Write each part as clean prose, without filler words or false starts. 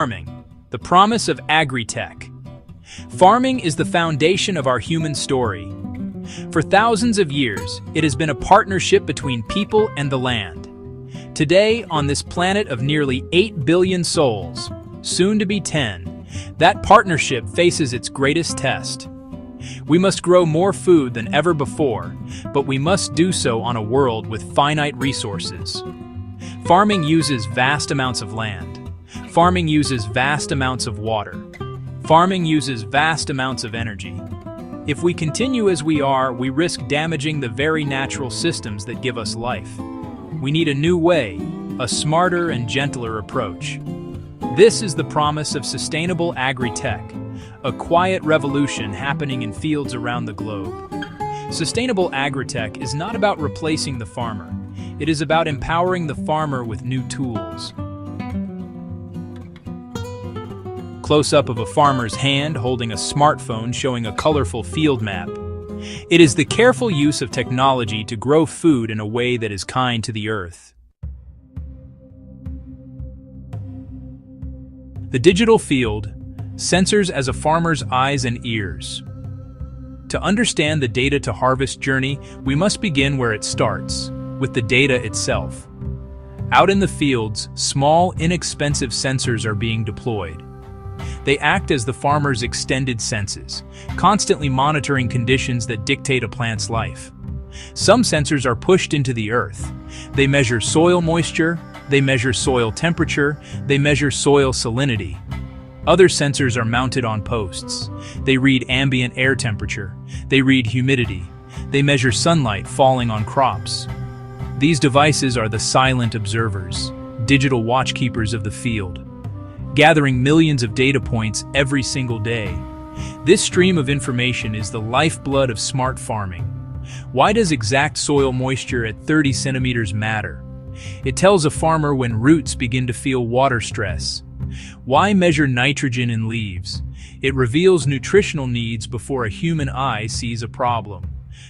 Farming, the promise of agri-tech. Farming is the foundation of our human story. For thousands of years, it has been a partnership between people and the land. Today, on this planet of nearly 8 billion souls, soon to be 10, that partnership faces its greatest test. We must grow more food than ever before, but we must do so on a world with finite resources. Farming uses vast amounts of land. Farming uses vast amounts of water. Farming uses vast amounts of energy. If we continue as we are, we risk damaging the very natural systems that give us life. We need a new way, a smarter and gentler approach. This is the promise of sustainable agri-tech, a quiet revolution happening in fields around the globe. Sustainable agri-tech is not about replacing the farmer. It is about empowering the farmer with new tools. Close-up of a farmer's hand holding a smartphone showing a colorful field map. It is the careful use of technology to grow food in a way that is kind to the earth. The digital field, sensors as a farmer's eyes and ears. To understand the data-to-harvest journey, we must begin where it starts, with the data itself. Out in the fields, small, inexpensive sensors are being deployed. They act as the farmer's extended senses, constantly monitoring conditions that dictate a plant's life. Some sensors are pushed into the earth. They measure soil moisture, they measure soil temperature, they measure soil salinity. Other sensors are mounted on posts. They read ambient air temperature, they read humidity, they measure sunlight falling on crops. These devices are the silent observers, digital watchkeepers of the field, gathering millions of data points every single day. This stream of information is the lifeblood of smart farming. Why does exact soil moisture at 30 centimeters matter? It tells a farmer when roots begin to feel water stress. Why measure nitrogen in leaves? It reveals nutritional needs before a human eye sees a problem.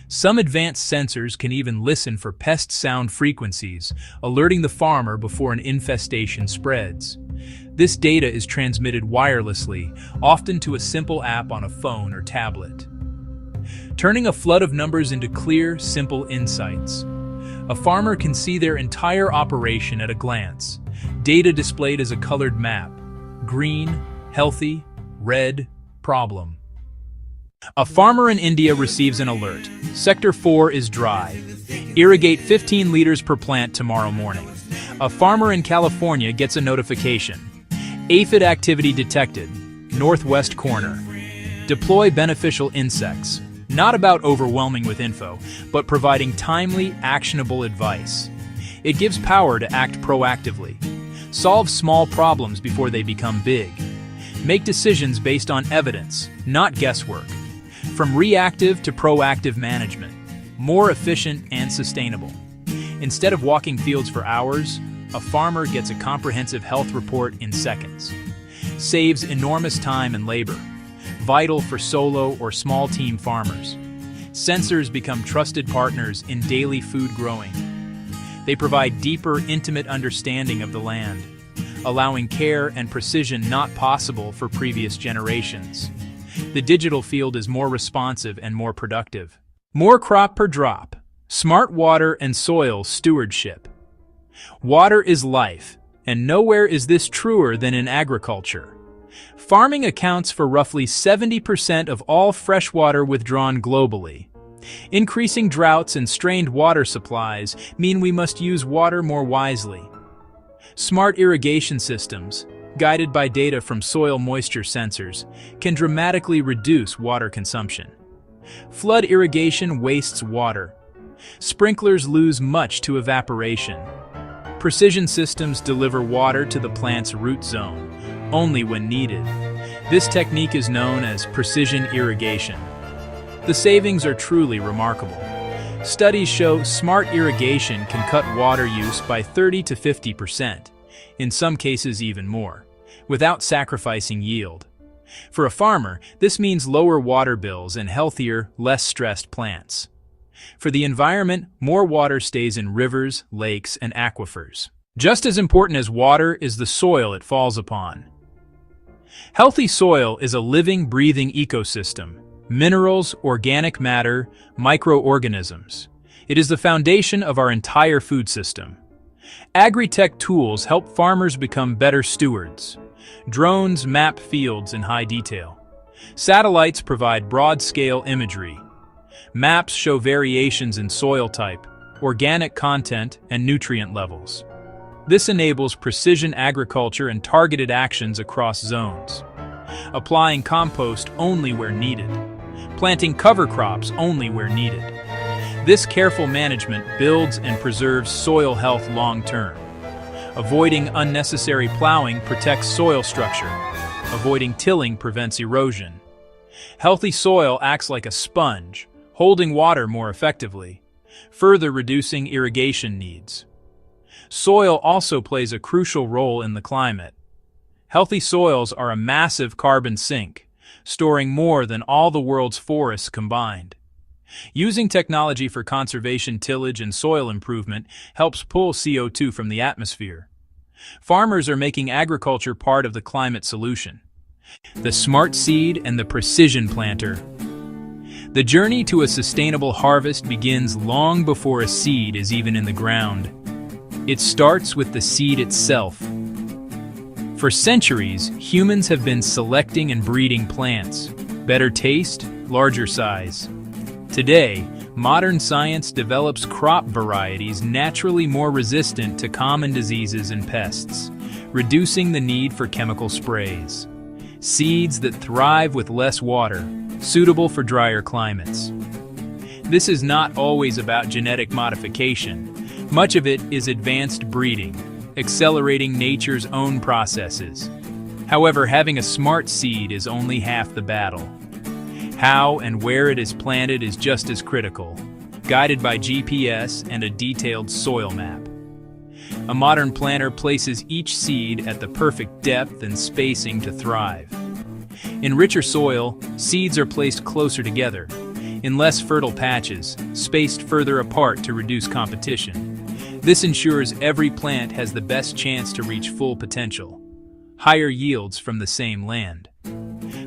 Some advanced sensors can even listen for pest sound frequencies, alerting the farmer before an infestation spreads. This data is transmitted wirelessly, often to a simple app on a phone or tablet, turning a flood of numbers into clear, simple insights. A farmer can see their entire operation at a glance, data displayed as a colored map: green, healthy; red, problem. A farmer in India receives an alert. Sector 4 is dry. Irrigate 15 liters per plant tomorrow morning. A farmer in California gets a notification. Aphid activity detected. Northwest corner. Deploy beneficial insects. Not about overwhelming with info, but providing timely, actionable advice. It gives power to act proactively. Solve small problems before they become big. Make decisions based on evidence, not guesswork. From reactive to proactive management. More efficient and sustainable. Instead of walking fields for hours, a farmer gets a comprehensive health report in seconds. Saves enormous time and labor, vital for solo or small team farmers. Sensors become trusted partners in daily food growing. They provide deeper, intimate understanding of the land, allowing care and precision not possible for previous generations. The digital field is more responsive and more productive. More crop per drop. Smart water and soil stewardship. Water is life, and nowhere is this truer than in agriculture. Farming accounts for roughly 70% of all fresh water withdrawn globally. Increasing droughts and strained water supplies mean we must use water more wisely. Smart irrigation systems, guided by data from soil moisture sensors, can dramatically reduce water consumption. Flood irrigation wastes water. Sprinklers lose much to evaporation. Precision systems deliver water to the plant's root zone, only when needed. This technique is known as precision irrigation. The savings are truly remarkable. Studies show smart irrigation can cut water use by 30 to 50%, in some cases even more, without sacrificing yield. For a farmer, this means lower water bills and healthier, less stressed plants. For the environment, more water stays in rivers, lakes, and aquifers. Just as important as water is the soil it falls upon. Healthy soil is a living, breathing ecosystem. Minerals, organic matter, microorganisms. It is the foundation of our entire food system. Agri-tech tools help farmers become better stewards. Drones map fields in high detail. Satellites provide broad-scale imagery. Maps show variations in soil type, organic content, and nutrient levels. This enables precision agriculture and targeted actions across zones. Applying compost only where needed. Planting cover crops only where needed. This careful management builds and preserves soil health long-term. Avoiding unnecessary plowing protects soil structure. Avoiding tilling prevents erosion. Healthy soil acts like a sponge, holding water more effectively, further reducing irrigation needs. Soil also plays a crucial role in the climate. Healthy soils are a massive carbon sink, storing more than all the world's forests combined. Using technology for conservation, tillage, and soil improvement helps pull CO2 from the atmosphere. Farmers are making agriculture part of the climate solution. The smart seed and the precision planter. The journey to a sustainable harvest begins long before a seed is even in the ground. It starts with the seed itself. For centuries, humans have been selecting and breeding plants. Better taste, larger size. Today, modern science develops crop varieties naturally more resistant to common diseases and pests, reducing the need for chemical sprays. Seeds that thrive with less water, suitable for drier climates. This is not always about genetic modification. Much of it is advanced breeding, accelerating nature's own processes. However, having a smart seed is only half the battle. How and where it is planted is just as critical, guided by GPS and a detailed soil map. A modern planter places each seed at the perfect depth and spacing to thrive. In richer soil, seeds are placed closer together. In less fertile patches, spaced further apart to reduce competition. This ensures every plant has the best chance to reach full potential. Higher yields from the same land.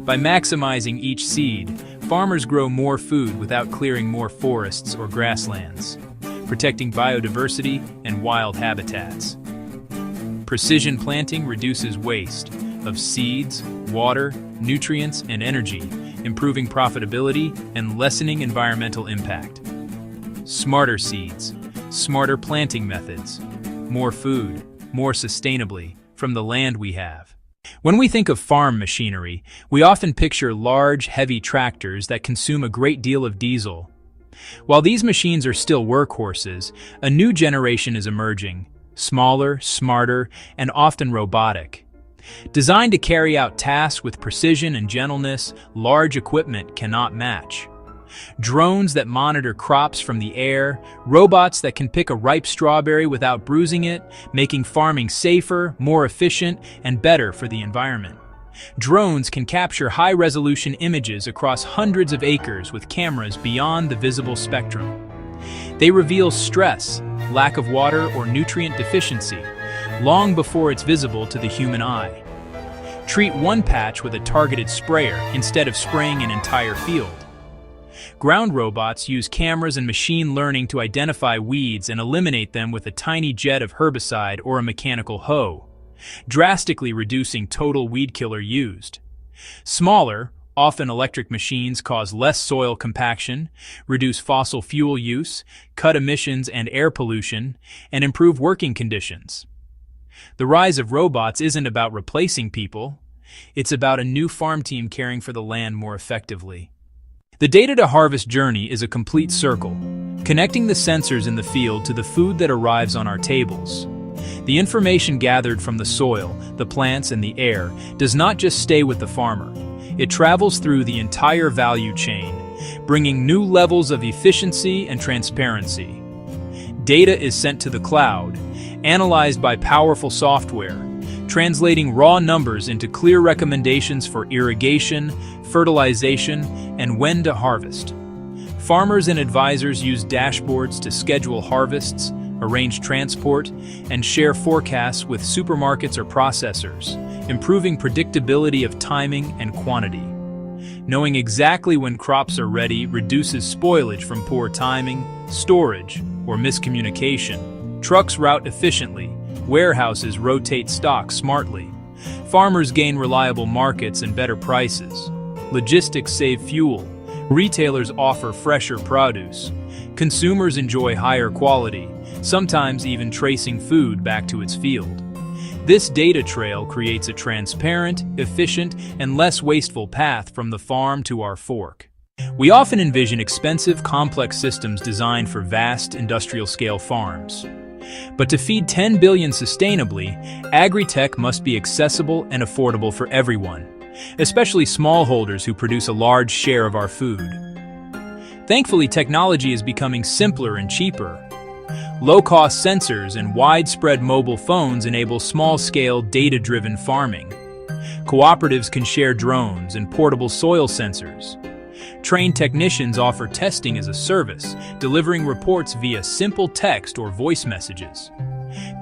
By maximizing each seed, farmers grow more food without clearing more forests or grasslands, protecting biodiversity and wild habitats. Precision planting reduces waste of seeds, water, nutrients, and energy, improving profitability and lessening environmental impact. Smarter seeds, smarter planting methods, more food, more sustainably, from the land we have. When we think of farm machinery, we often picture large, heavy tractors that consume a great deal of diesel. While these machines are still workhorses, a new generation is emerging, smaller, smarter, and often robotic. Designed to carry out tasks with precision and gentleness, large equipment cannot match. Drones that monitor crops from the air, robots that can pick a ripe strawberry without bruising it, making farming safer, more efficient, and better for the environment. Drones can capture high-resolution images across hundreds of acres with cameras beyond the visible spectrum. They reveal stress, lack of water, or nutrient deficiency, long before it's visible to the human eye. Treat one patch with a targeted sprayer instead of spraying an entire field. Ground robots use cameras and machine learning to identify weeds and eliminate them with a tiny jet of herbicide or a mechanical hoe, drastically reducing total weed killer used. Smaller, often electric machines cause less soil compaction, reduce fossil fuel use, cut emissions and air pollution, and improve working conditions. The rise of robots isn't about replacing people, it's about a new farm team caring for the land more effectively. The data-to-harvest journey is a complete circle, connecting the sensors in the field to the food that arrives on our tables. The information gathered from the soil, the plants, and the air does not just stay with the farmer. It travels through the entire value chain, bringing new levels of efficiency and transparency. Data is sent to the cloud, analyzed by powerful software, translating raw numbers into clear recommendations for irrigation, fertilization, and when to harvest. Farmers and advisors use dashboards to schedule harvests, arrange transport, and share forecasts with supermarkets or processors, improving predictability of timing and quantity. Knowing exactly when crops are ready reduces spoilage from poor timing, storage, or miscommunication. Trucks route efficiently, warehouses rotate stock smartly. Farmers gain reliable markets and better prices. Logistics save fuel. Retailers offer fresher produce. Consumers enjoy higher quality, sometimes even tracing food back to its field. This data trail creates a transparent, efficient, and less wasteful path from the farm to our fork. We often envision expensive, complex systems designed for vast, industrial-scale farms. But to feed 10 billion sustainably, agri-tech must be accessible and affordable for everyone, especially smallholders who produce a large share of our food. Thankfully, technology is becoming simpler and cheaper. Low-cost sensors and widespread mobile phones enable small-scale, data-driven farming. Cooperatives can share drones and portable soil sensors. Trained technicians offer testing as a service, delivering reports via simple text or voice messages.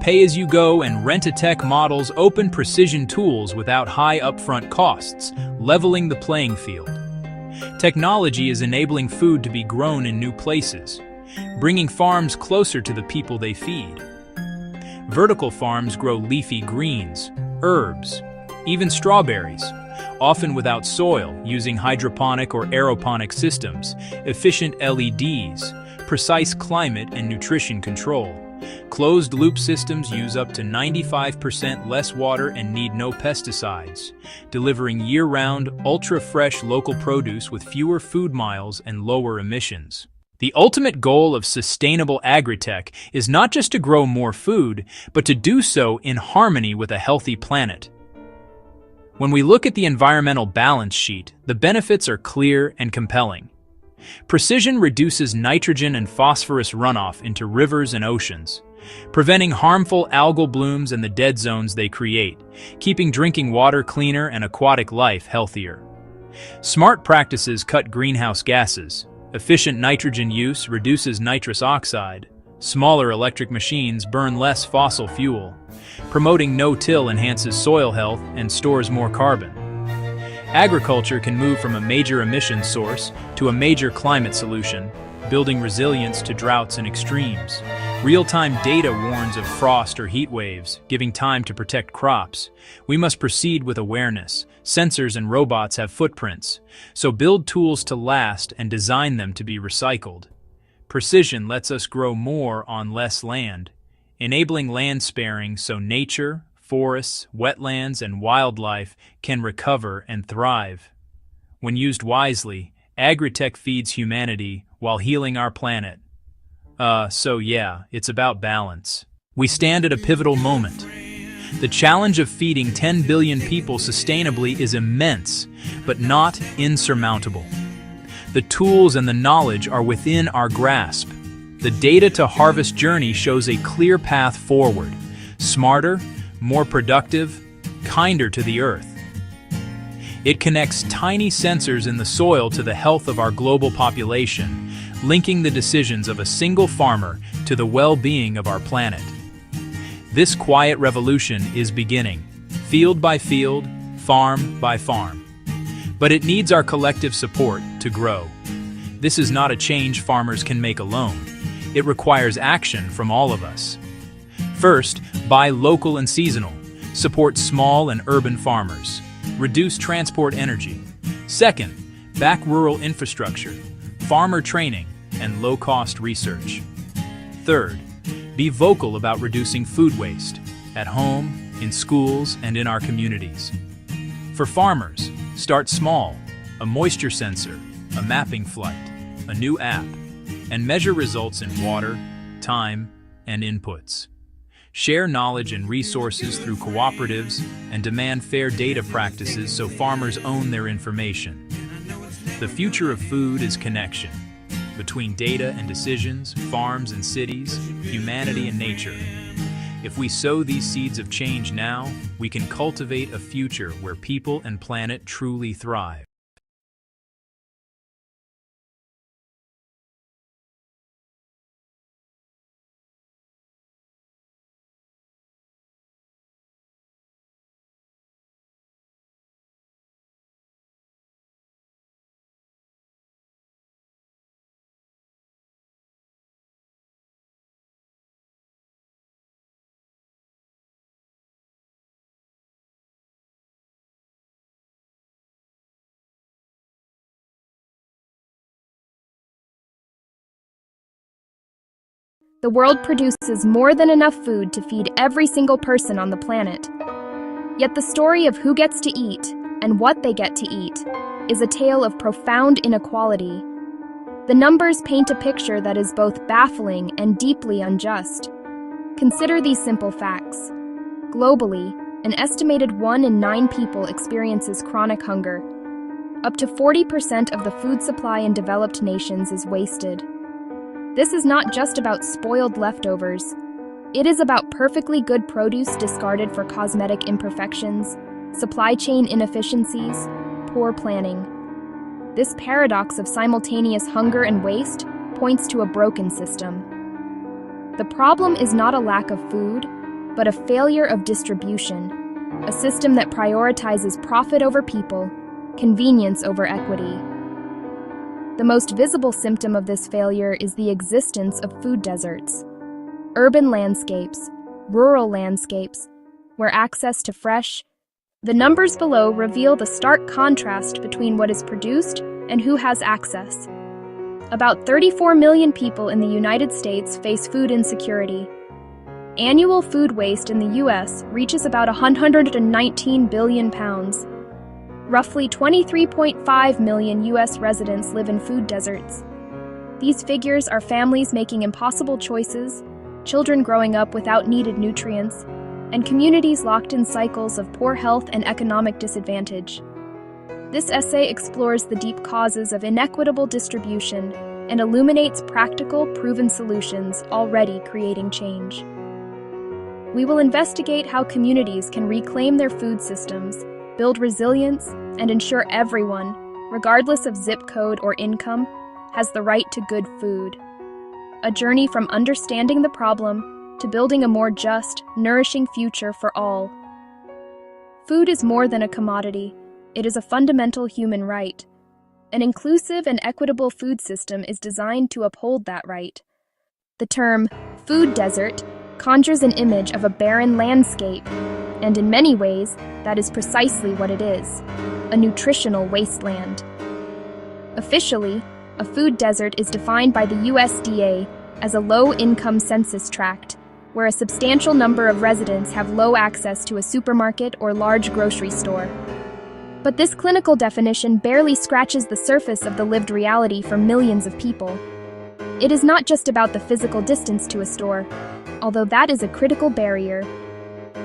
Pay-as-you-go and rent-a-tech models open precision tools without high upfront costs, leveling the playing field. Technology is enabling food to be grown in new places, bringing farms closer to the people they feed. Vertical farms grow leafy greens, herbs, even strawberries, often without soil, using hydroponic or aeroponic systems, efficient LEDs, precise climate and nutrition control. Closed-loop systems use up to 95% less water and need no pesticides, delivering year-round, ultra-fresh local produce with fewer food miles and lower emissions. The ultimate goal of sustainable agri-tech is not just to grow more food, but to do so in harmony with a healthy planet. When we look at the environmental balance sheet, the benefits are clear and compelling. Precision reduces nitrogen and phosphorus runoff into rivers and oceans, preventing harmful algal blooms and the dead zones they create, keeping drinking water cleaner and aquatic life healthier. Smart practices cut greenhouse gases. Efficient nitrogen use reduces nitrous oxide. Smaller electric machines burn less fossil fuel. Promoting no-till enhances soil health and stores more carbon. Agriculture can move from a major emissions source to a major climate solution, building resilience to droughts and extremes. Real-time data warns of frost or heat waves, giving time to protect crops. We must proceed with awareness. Sensors and robots have footprints, so build tools to last and design them to be recycled. Precision lets us grow more on less land, enabling land sparing so nature, forests, wetlands, and wildlife can recover and thrive. When used wisely, agri-tech feeds humanity while healing our planet. So yeah, it's about balance. We stand at a pivotal moment. The challenge of feeding 10 billion people sustainably is immense, but not insurmountable. The tools and the knowledge are within our grasp. The Data to Harvest journey shows a clear path forward, smarter, more productive, kinder to the earth. It connects tiny sensors in the soil to the health of our global population, linking the decisions of a single farmer to the well-being of our planet. This quiet revolution is beginning, field by field, farm by farm. But it needs our collective support to grow. This is not a change farmers can make alone. It requires action from all of us. First, buy local and seasonal. Support small and urban farmers. Reduce transport energy. Second, back rural infrastructure, farmer training, and low-cost research. Third, be vocal about reducing food waste, at home, in schools, and in our communities. For farmers, start small, a moisture sensor, a mapping flight, a new app, and measure results in water, time, and inputs. Share knowledge and resources through cooperatives and demand fair data practices so farmers own their information. The future of food is connection. Between data and decisions, farms and cities, humanity and nature. If we sow these seeds of change now, we can cultivate a future where people and planet truly thrive. The world produces more than enough food to feed every single person on the planet. Yet the story of who gets to eat and what they get to eat is a tale of profound inequality. The numbers paint a picture that is both baffling and deeply unjust. Consider these simple facts. Globally, an estimated 1 in 9 people experiences chronic hunger. Up to 40% of the food supply in developed nations is wasted. This is not just about spoiled leftovers. It is about perfectly good produce discarded for cosmetic imperfections, supply chain inefficiencies, poor planning. This paradox of simultaneous hunger and waste points to a broken system. The problem is not a lack of food, but a failure of distribution, a system that prioritizes profit over people, convenience over equity. The most visible symptom of this failure is the existence of food deserts. Urban landscapes, rural landscapes, where access to The numbers below reveal the stark contrast between what is produced and who has access. About 34 million people in the United States face food insecurity. Annual food waste in the U.S. reaches about 119 billion pounds. Roughly 23.5 million U.S. residents live in food deserts. These figures are families making impossible choices, children growing up without needed nutrients, and communities locked in cycles of poor health and economic disadvantage. This essay explores the deep causes of inequitable distribution and illuminates practical, proven solutions already creating change. We will investigate how communities can reclaim their food systems, build resilience, and ensure everyone, regardless of zip code or income, has the right to good food. A journey from understanding the problem to building a more just, nourishing future for all. Food is more than a commodity. It is a fundamental human right. An inclusive and equitable food system is designed to uphold that right. The term food desert conjures an image of a barren landscape, and in many ways, that is precisely what it is, a nutritional wasteland. Officially, a food desert is defined by the USDA as a low-income census tract, where a substantial number of residents have low access to a supermarket or large grocery store. But this clinical definition barely scratches the surface of the lived reality for millions of people. It is not just about the physical distance to a store, although that is a critical barrier.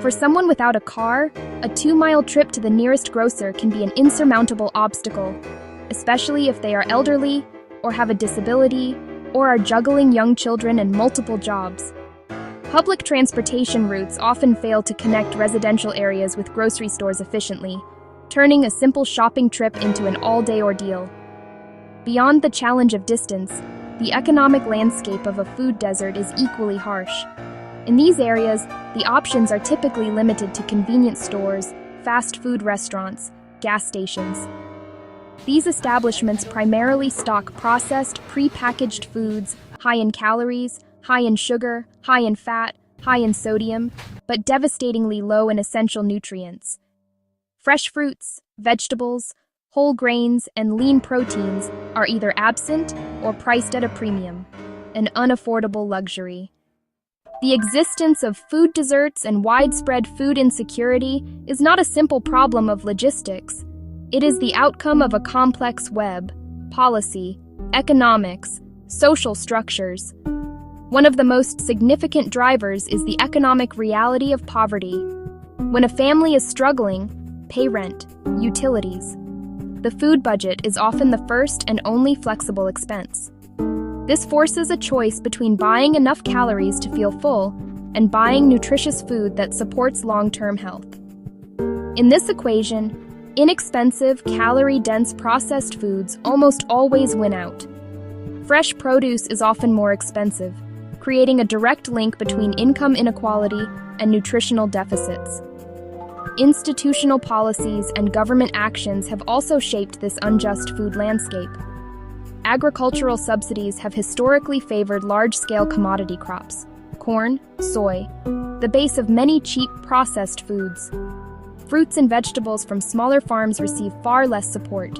For someone without a car, a 2-mile trip to the nearest grocer can be an insurmountable obstacle, especially if they are elderly, or have a disability, or are juggling young children and multiple jobs. Public transportation routes often fail to connect residential areas with grocery stores efficiently, turning a simple shopping trip into an all-day ordeal. Beyond the challenge of distance, the economic landscape of a food desert is equally harsh. In these areas, the options are typically limited to convenience stores, fast food restaurants, gas stations. These establishments primarily stock processed, pre-packaged foods, high in calories, high in sugar, high in fat, high in sodium, but devastatingly low in essential nutrients. Fresh fruits, vegetables, whole grains, and lean proteins are either absent or priced at a premium, an unaffordable luxury. The existence of food deserts and widespread food insecurity is not a simple problem of logistics. It is the outcome of a complex web: policy, economics, social structures. One of the most significant drivers is the economic reality of poverty. When a family is struggling, pay rent, utilities. The food budget is often the first and only flexible expense. This forces a choice between buying enough calories to feel full and buying nutritious food that supports long-term health. In this equation, inexpensive, calorie-dense processed foods almost always win out. Fresh produce is often more expensive, creating a direct link between income inequality and nutritional deficits. Institutional policies and government actions have also shaped this unjust food landscape. Agricultural subsidies have historically favored large-scale commodity crops: corn, soy, the base of many cheap processed foods. Fruits and vegetables from smaller farms receive far less support.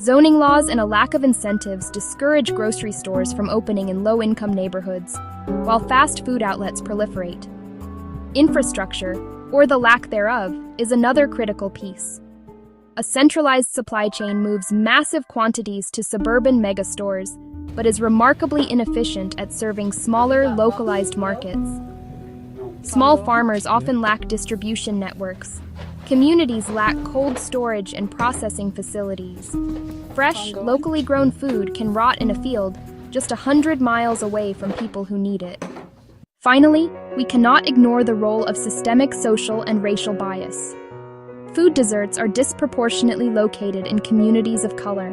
Zoning laws and a lack of incentives discourage grocery stores from opening in low-income neighborhoods, while fast food outlets proliferate. Infrastructure, or the lack thereof, is another critical piece. A centralized supply chain moves massive quantities to suburban megastores, but is remarkably inefficient at serving smaller, localized markets. Small farmers often lack distribution networks. Communities lack cold storage and processing facilities. Fresh, locally grown food can rot in a field just 100 miles away from people who need it. Finally, we cannot ignore the role of systemic social and racial bias. Food deserts are disproportionately located in communities of color.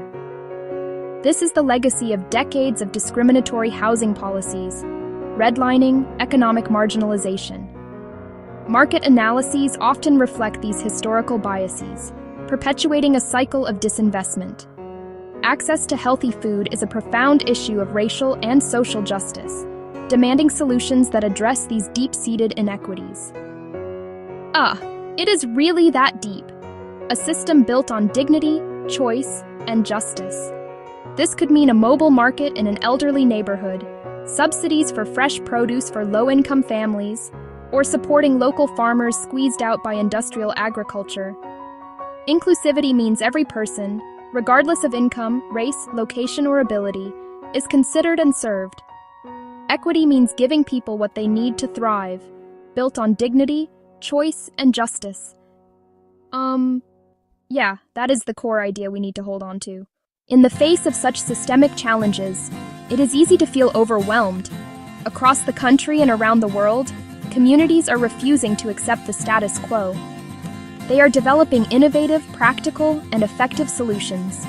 This is the legacy of decades of discriminatory housing policies, redlining, economic marginalization. Market analyses often reflect these historical biases, perpetuating a cycle of disinvestment. Access to healthy food is a profound issue of racial and social justice, demanding solutions that address these deep-seated inequities. It is really that deep. A system built on dignity, choice, and justice. This could mean a mobile market in an elderly neighborhood, subsidies for fresh produce for low-income families, or supporting local farmers squeezed out by industrial agriculture. Inclusivity means every person, regardless of income, race, location, or ability, is considered and served. Equity means giving people what they need to thrive, built on dignity, choice, and justice. Yeah, that is the core idea we need to hold on to. In the face of such systemic challenges, it is easy to feel overwhelmed. Across the country and around the world, communities are refusing to accept the status quo. They are developing innovative, practical, and effective solutions.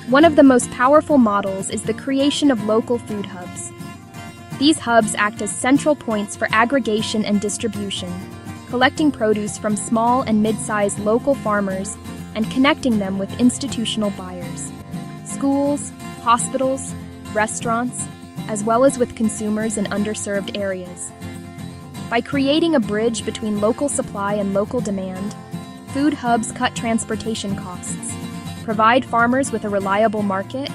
One of the most powerful models is the creation of local food hubs. These hubs act as central points for aggregation and distribution, collecting produce from small and mid-sized local farmers and connecting them with institutional buyers. Schools, hospitals, restaurants, as well as with consumers in underserved areas. By creating a bridge between local supply and local demand, food hubs cut transportation costs, provide farmers with a reliable market,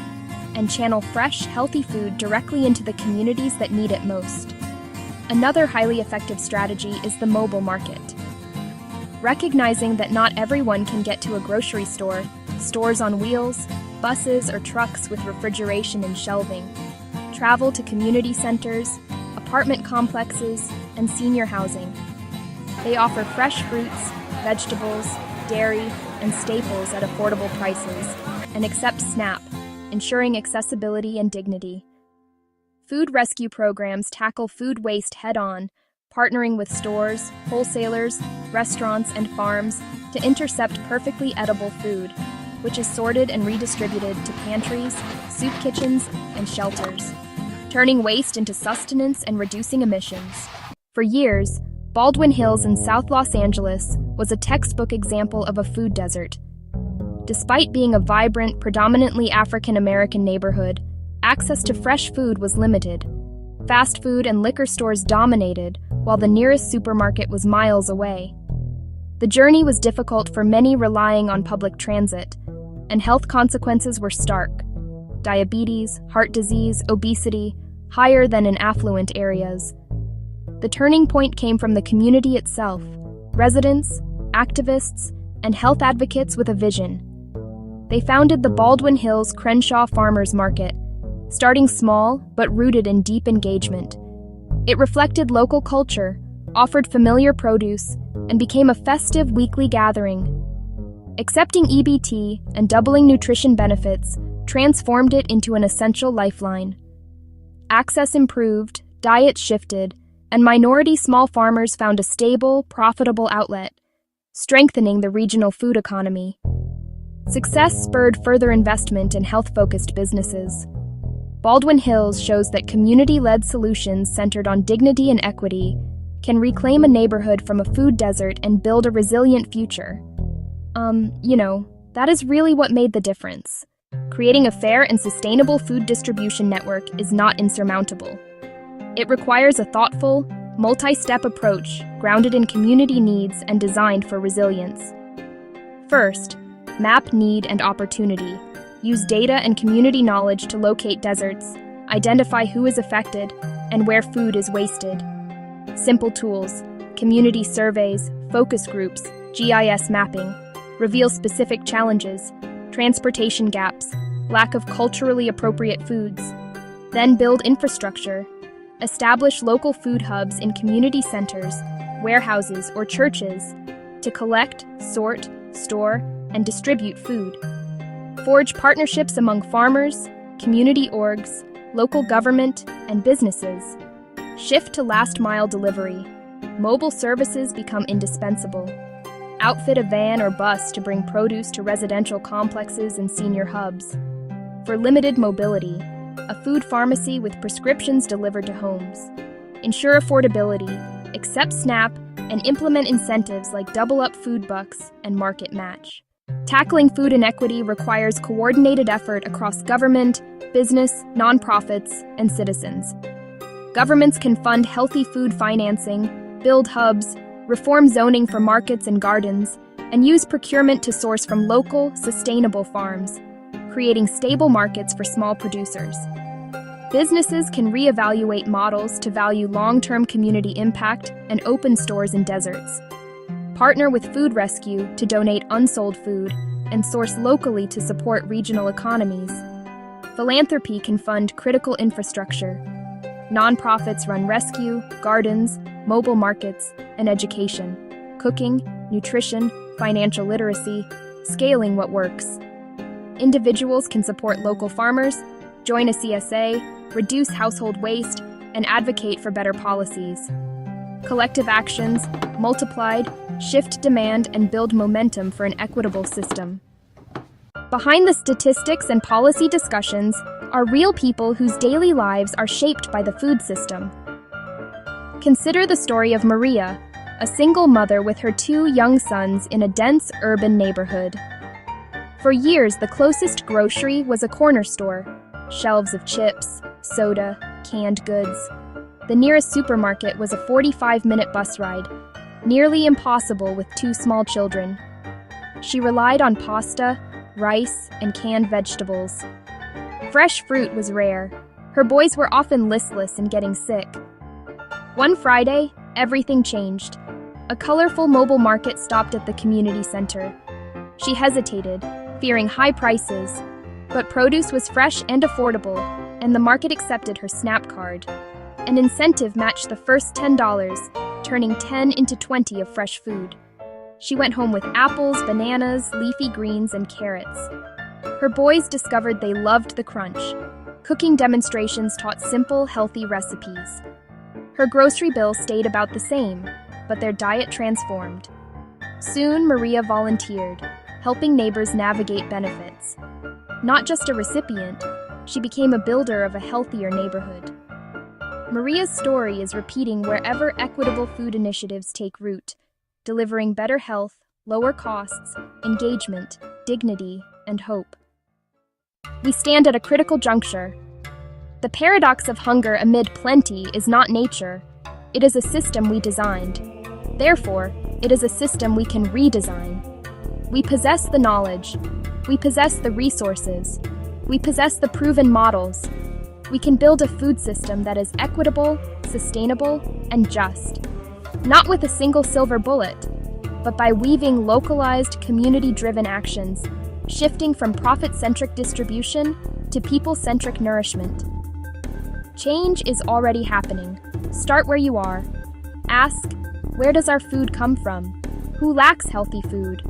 and channel fresh, healthy food directly into the communities that need it most. Another highly effective strategy is the mobile market. Recognizing that not everyone can get to a grocery store, stores on wheels, buses or trucks with refrigeration and shelving, travel to community centers, apartment complexes, and senior housing. They offer fresh fruits, vegetables, dairy, and staples at affordable prices, and accept SNAP, ensuring accessibility and dignity. Food rescue programs tackle food waste head-on, partnering with stores, wholesalers, restaurants, and farms to intercept perfectly edible food, which is sorted and redistributed to pantries, soup kitchens, and shelters, turning waste into sustenance and reducing emissions. For years, Baldwin Hills in South Los Angeles was a textbook example of a food desert. Despite being a vibrant, predominantly African-American neighborhood, access to fresh food was limited. Fast food and liquor stores dominated, while the nearest supermarket was miles away. The journey was difficult for many relying on public transit, and health consequences were stark. Diabetes, heart disease, obesity, higher than in affluent areas. The turning point came from the community itself, residents, activists, and health advocates with a vision. They founded the Baldwin Hills Crenshaw Farmers Market, starting small but rooted in deep engagement. It reflected local culture, offered familiar produce, and became a festive weekly gathering. Accepting EBT and doubling nutrition benefits transformed it into an essential lifeline. Access improved, diets shifted, and minority small farmers found a stable, profitable outlet, strengthening the regional food economy. Success spurred further investment in health-focused businesses. Baldwin Hills shows that community-led solutions centered on dignity and equity can reclaim a neighborhood from a food desert and build a resilient future. That is really what made the difference. Creating a fair and sustainable food distribution network is not insurmountable. It requires a thoughtful, multi-step approach grounded in community needs and designed for resilience. First, map need and opportunity. use data and community knowledge to locate deserts, identify who is affected, and where food is wasted. Simple tools, community surveys, focus groups, GIS mapping, reveal specific challenges, transportation gaps, lack of culturally appropriate foods. Then build infrastructure. Establish local food hubs in community centers, warehouses, or churches to collect, sort, store, and distribute food. Forge partnerships among farmers, community orgs, local government, and businesses. Shift to last-mile delivery. Mobile services become indispensable. Outfit a van or bus to bring produce to residential complexes and senior hubs. For limited mobility, a food pharmacy with prescriptions delivered to homes. Ensure affordability, accept SNAP, and implement incentives like double-up food bucks and market match. Tackling food inequity requires coordinated effort across government, business, nonprofits, and citizens. Governments can fund healthy food financing, build hubs, reform zoning for markets and gardens, and use procurement to source from local, sustainable farms, creating stable markets for small producers. Businesses can reevaluate models to value long-term community impact and open stores in deserts. Partner with food rescue to donate unsold food and source locally to support regional economies. Philanthropy can fund critical infrastructure. Nonprofits run rescue, gardens, mobile markets, and education, cooking, nutrition, financial literacy, scaling what works. Individuals can support local farmers, join a CSA, reduce household waste, and advocate for better policies. Collective actions, multiplied, shift demand and build momentum for an equitable system. Behind the statistics and policy discussions are real people whose daily lives are shaped by the food system. Consider the story of Maria, a single mother with her 2 young sons in a dense urban neighborhood. For years, the closest grocery was a corner store, shelves of chips, soda, canned goods. The nearest supermarket was a 45-minute bus ride, nearly impossible with 2 small children. She relied on pasta, rice, and canned vegetables. Fresh fruit was rare. Her boys were often listless and getting sick. One Friday, everything changed. A colorful mobile market stopped at the community center. She hesitated, fearing high prices, but produce was fresh and affordable, and the market accepted her SNAP card. An incentive matched the first $10, turning 10 into 20 of fresh food. She went home with apples, bananas, leafy greens, and carrots. Her boys discovered they loved the crunch. Cooking demonstrations taught simple, healthy recipes. Her grocery bill stayed about the same, but their diet transformed. Soon, Maria volunteered, helping neighbors navigate benefits. Not just a recipient, she became a builder of a healthier neighborhood. Maria's story is repeating wherever equitable food initiatives take root, delivering better health, lower costs, engagement, dignity, and hope. We stand at a critical juncture. The paradox of hunger amid plenty is not nature. It is a system we designed. Therefore, it is a system we can redesign. We possess the knowledge. We possess the resources. We possess the proven models. We can build a food system that is equitable, sustainable, and just. Not with a single silver bullet, but by weaving localized, community-driven actions, shifting from profit-centric distribution to people-centric nourishment. Change is already happening. Start where you are. Ask, where does our food come from? Who lacks healthy food?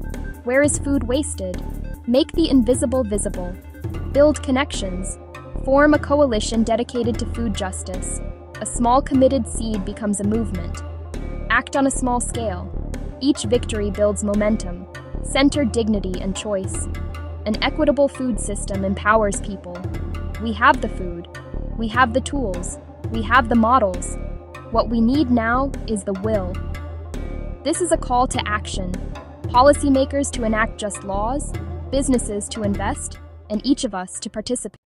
Where is food wasted? Make the invisible visible. Build connections. Form a coalition dedicated to food justice. A small committed seed becomes a movement. Act on a small scale. Each victory builds momentum. Center dignity and choice. An equitable food system empowers people. We have the food. We have the tools. We have the models. What we need now is the will. This is a call to action. Policymakers to enact just laws, businesses to invest, and each of us to participate.